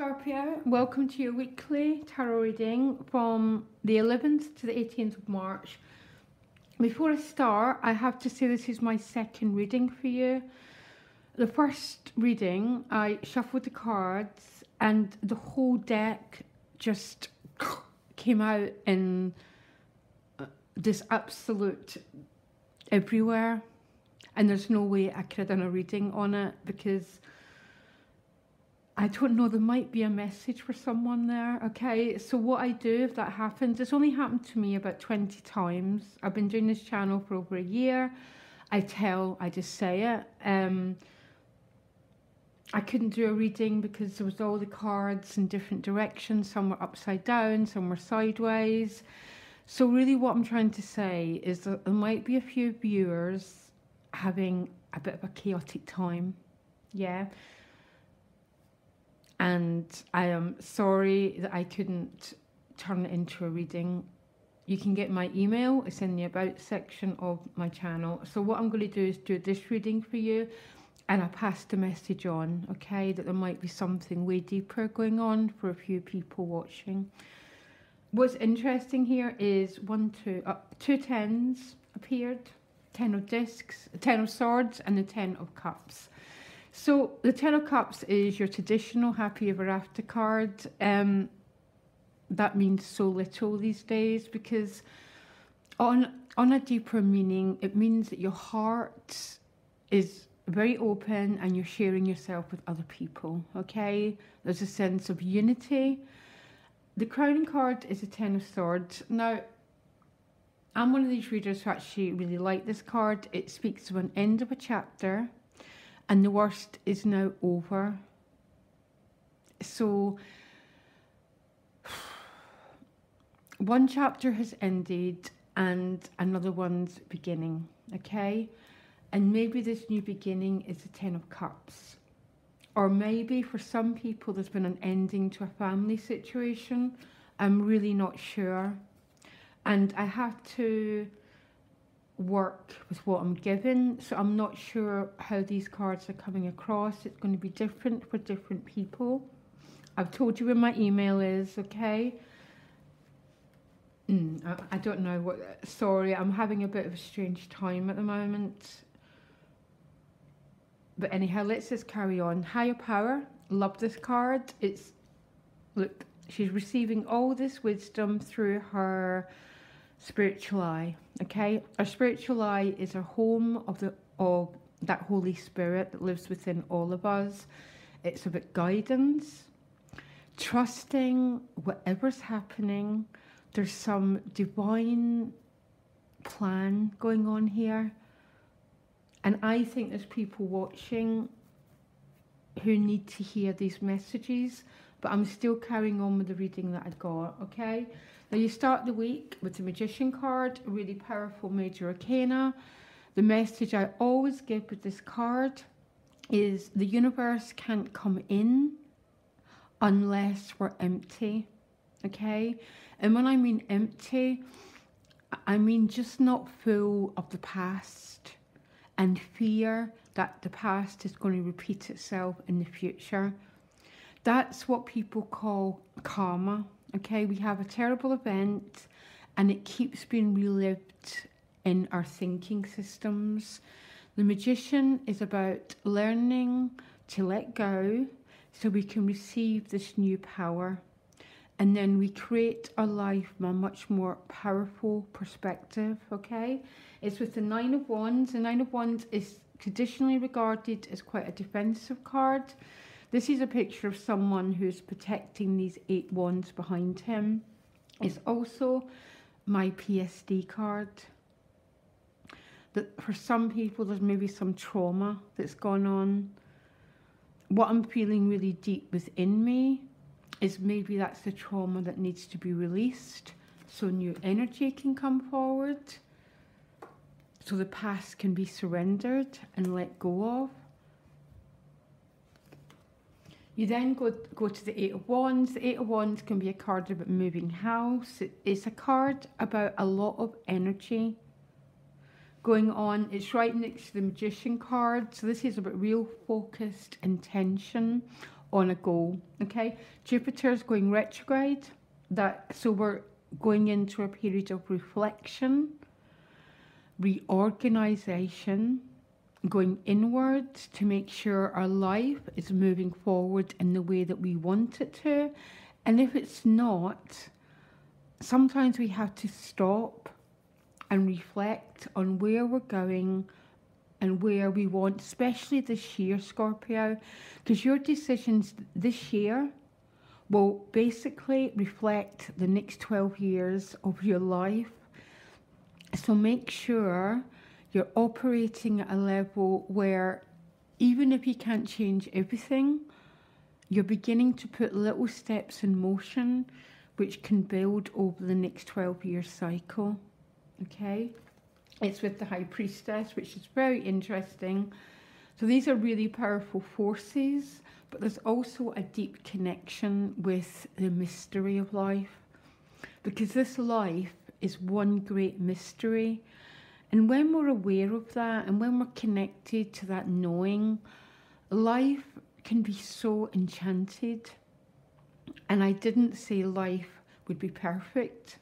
Scorpio, welcome to your weekly tarot reading from the 11th to the 18th of March. Before I start, I have to say this is my second reading for you. The first reading, I shuffled the cards and the whole deck just came out in this absolute everywhere, and there's no way I could have done a reading on it because I don't know, there might be a message for someone there, okay? So what I do if that happens, it's only happened to me about 20 times. I've been doing this channel for over a year. I just say it. I couldn't do a reading because there was all the cards in different directions. Some were upside down, some were sideways. So really what I'm trying to say is that there might be a few viewers having a bit of a chaotic time, yeah? And I am sorry that I couldn't turn it into a reading. You can get my email, it's in the about section of my channel. So what I'm going to do is do this reading for you, and I pass the message on, okay, that there might be something way deeper going on for a few people watching. What's interesting here is two tens appeared, 10 of discs, 10 of swords, and the 10 of cups. So the 10 of cups is your traditional happy ever after card. That means so little these days because on a deeper meaning, it means that your heart is very open and you're sharing yourself with other people, okay? There's a sense of unity. The crowning card is a 10 of swords. Now, I'm one of these readers who actually really like this card. It speaks of an end of a chapter, and the worst is now over. So one chapter has ended and another one's beginning, okay? And maybe this new beginning is the 10 of cups. Or maybe for some people there's been an ending to a family situation. I'm really not sure. And I have to work with what I'm given, so I'm not sure how these cards are coming across. It's going to be different for different people. I've told you where my email is, okay? I don't know what, sorry, I'm having a bit of a strange time at the moment. But anyhow, let's just carry on. Higher power, love this card. It's, look, she's receiving all this wisdom through her spiritual eye, okay? Our spiritual eye is our home of that Holy Spirit that lives within all of us. It's about guidance, trusting whatever's happening. There's some divine plan going on here. And I think there's people watching who need to hear these messages, but I'm still carrying on with the reading that I got, okay? Now you start the week with the Magician card, a really powerful major arcana. The message I always give with this card is the universe can't come in unless we're empty, okay? And when I mean empty, I mean just not full of the past and fear that the past is going to repeat itself in the future. That's what people call karma. Okay, we have a terrible event and it keeps being relived in our thinking systems. The Magician is about learning to let go so we can receive this new power. And then we create our life from a much more powerful perspective, okay? It's with the 9 of Wands. The 9 of Wands is traditionally regarded as quite a defensive card. This is a picture of someone who's protecting these 8 wands behind him. It's also my PSD card. That for some people there's maybe some trauma that's gone on. What I'm feeling really deep within me is maybe that's the trauma that needs to be released so new energy can come forward, so the past can be surrendered and let go of. You then go to the 8 of Wands. The 8 of Wands can be a card about moving house. It's a card about a lot of energy going on. It's right next to the Magician card. So this is about real focused intention on a goal, okay? Jupiter is going retrograde, so we're going into a period of reflection, reorganization, going inward to make sure our life is moving forward in the way that we want it to. And if it's not, sometimes we have to stop and reflect on where we're going and where we want, especially this year, Scorpio, because your decisions this year will basically reflect the next 12 years of your life. So make sure you're operating at a level where even if you can't change everything, you're beginning to put little steps in motion which can build over the next 12-year cycle. Okay? It's with the High Priestess, which is very interesting. So these are really powerful forces, but there's also a deep connection with the mystery of life, because this life is one great mystery. And when we're aware of that, and when we're connected to that knowing, life can be so enchanted. And I didn't say life would be perfect.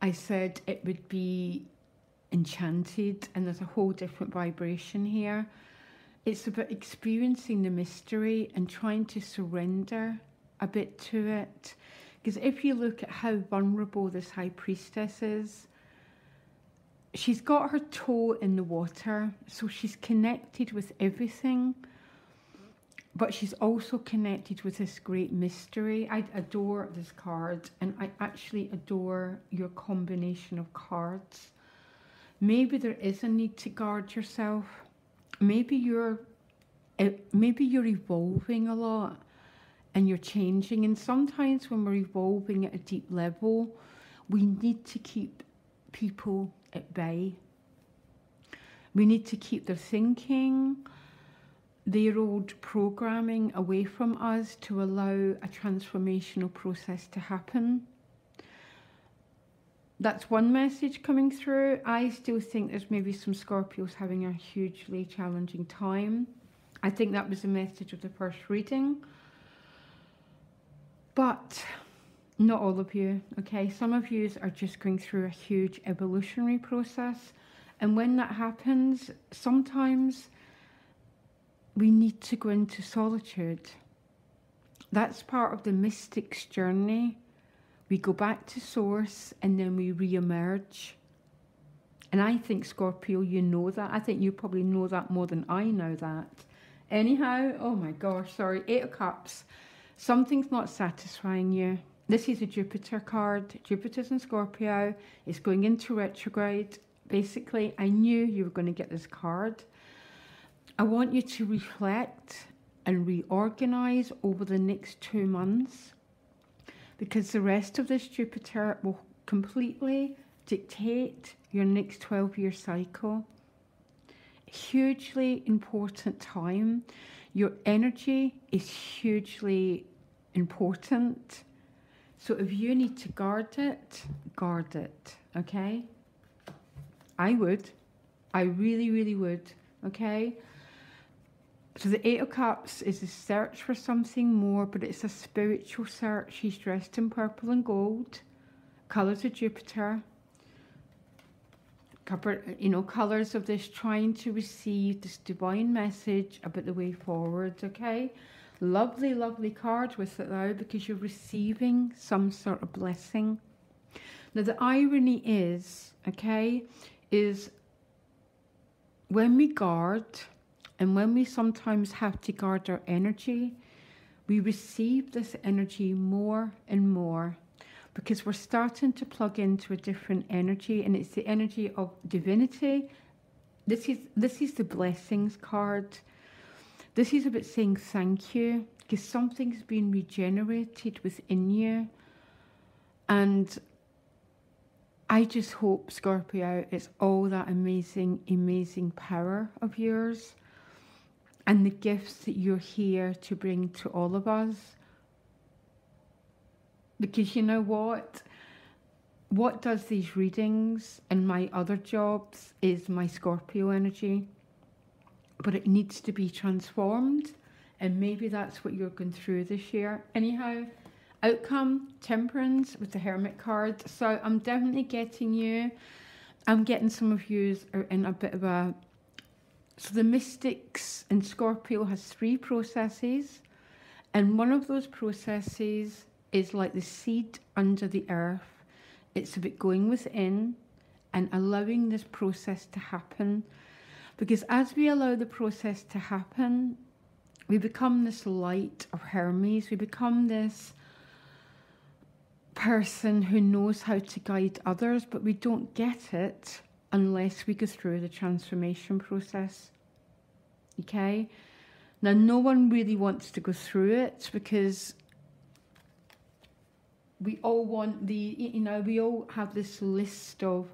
I said it would be enchanted, and there's a whole different vibration here. It's about experiencing the mystery and trying to surrender a bit to it. Because if you look at how vulnerable this High Priestess is, she's got her toe in the water, so she's connected with everything, but she's also connected with this great mystery. I adore this card, and I actually adore your combination of cards. Maybe there is a need to guard yourself. Maybe you're evolving a lot and you're changing. And sometimes when we're evolving at a deep level, we need to keep people at bay. We need to keep their thinking, their old programming away from us to allow a transformational process to happen. That's one message coming through. I still think there's maybe some Scorpios having a hugely challenging time. I think that was the message of the first reading. But not all of you, okay? Some of you are just going through a huge evolutionary process. And when that happens, sometimes we need to go into solitude. That's part of the mystic's journey. We go back to source and then we re-emerge. And I think, Scorpio, you know that. I think you probably know that more than I know that. Anyhow, oh my gosh, sorry, 8 of Cups. Something's not satisfying you. This is a Jupiter card. Jupiter's in Scorpio. It's going into retrograde. Basically, I knew you were going to get this card. I want you to reflect and reorganize over the next 2 months, because the rest of this Jupiter will completely dictate your next 12-year cycle. Hugely important time. Your energy is hugely important. So if you need to guard it, okay? I would. I really, really would, okay? So the 8 of Cups is a search for something more, but it's a spiritual search. He's dressed in purple and gold, colours of Jupiter, colours of this, trying to receive this divine message about the way forward, okay? Lovely, lovely card with it though, because you're receiving some sort of blessing. Now the irony is, okay, is when we guard, and when we sometimes have to guard our energy, we receive this energy more and more, because we're starting to plug into a different energy, and it's the energy of divinity. This is the blessings card. This is about saying thank you, because something's been regenerated within you. And I just hope, Scorpio, it's all that amazing, amazing power of yours and the gifts that you're here to bring to all of us. Because you know what? What does these readings and my other jobs is my Scorpio energy. But it needs to be transformed And maybe that's what you're going through this year. Anyhow, outcome, temperance with the Hermit card. So I'm definitely getting you. I'm getting some of you are in a bit of a... So the mystics in Scorpio has 3 processes. And one of those processes is like the seed under the earth. It's about going within and allowing this process to happen. Because as we allow the process to happen, we become this light of Hermes. We become this person who knows how to guide others, but we don't get it unless we go through the transformation process. Okay? Now, no one really wants to go through it because we all want we all have this list of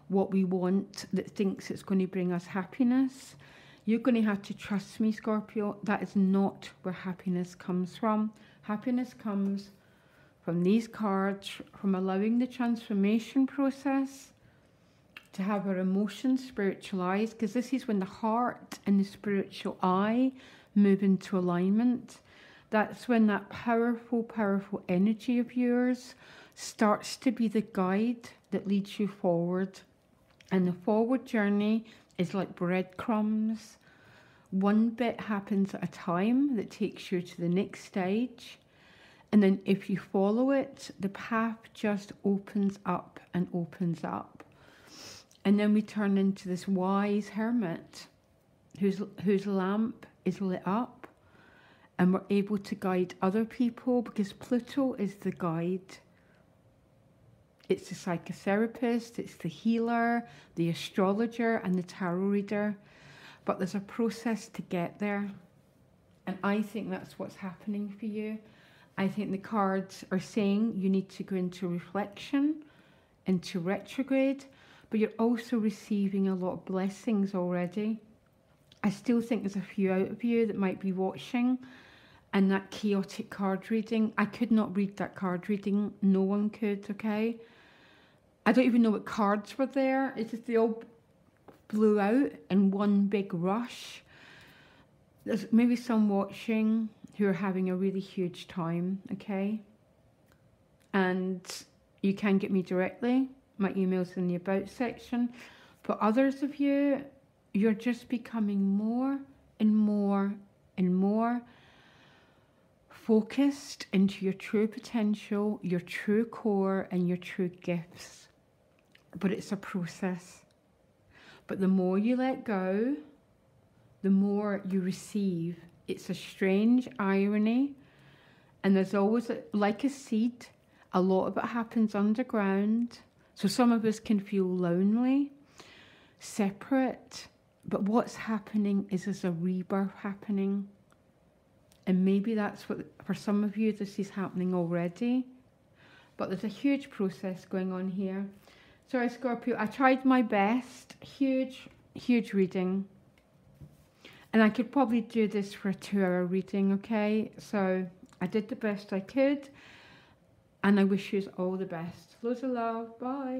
what we want that thinks it's going to bring us happiness. You're going to have to trust me, Scorpio. That is not where happiness comes from. Happiness comes from these cards, from allowing the transformation process to have our emotions spiritualized, because this is when the heart and the spiritual eye move into alignment. That's when that powerful, powerful energy of yours starts to be the guide that leads you forward. And the forward journey is like breadcrumbs. One bit happens at a time that takes you to the next stage. And then if you follow it, the path just opens up and opens up. And then we turn into this wise hermit whose lamp is lit up. And we're able to guide other people because Pluto is the guide. It's the psychotherapist, it's the healer, the astrologer, and the tarot reader. But there's a process to get there. And I think that's what's happening for you. I think the cards are saying you need to go into reflection, into retrograde, but you're also receiving a lot of blessings already. I still think there's a few out of you that might be watching, and that chaotic card reading, I could not read that card reading. No one could, okay? I don't even know what cards were there. It's just they all blew out in one big rush. There's maybe some watching who are having a really huge time, okay? And you can get me directly. My email's in the About section. But others of you, you're just becoming more and more and more focused into your true potential, your true core, and your true gifts. But it's a process. But the more you let go, the more you receive. It's a strange irony. And there's always, like a seed, a lot of it happens underground. So some of us can feel lonely, separate. But what's happening is there's a rebirth happening. And maybe that's what, for some of you, this is happening already. But there's a huge process going on here. Sorry, Scorpio, I tried my best. Huge, huge reading. And I could probably do this for a 2-hour reading, okay? So I did the best I could. And I wish you all the best. Loads of love. Bye.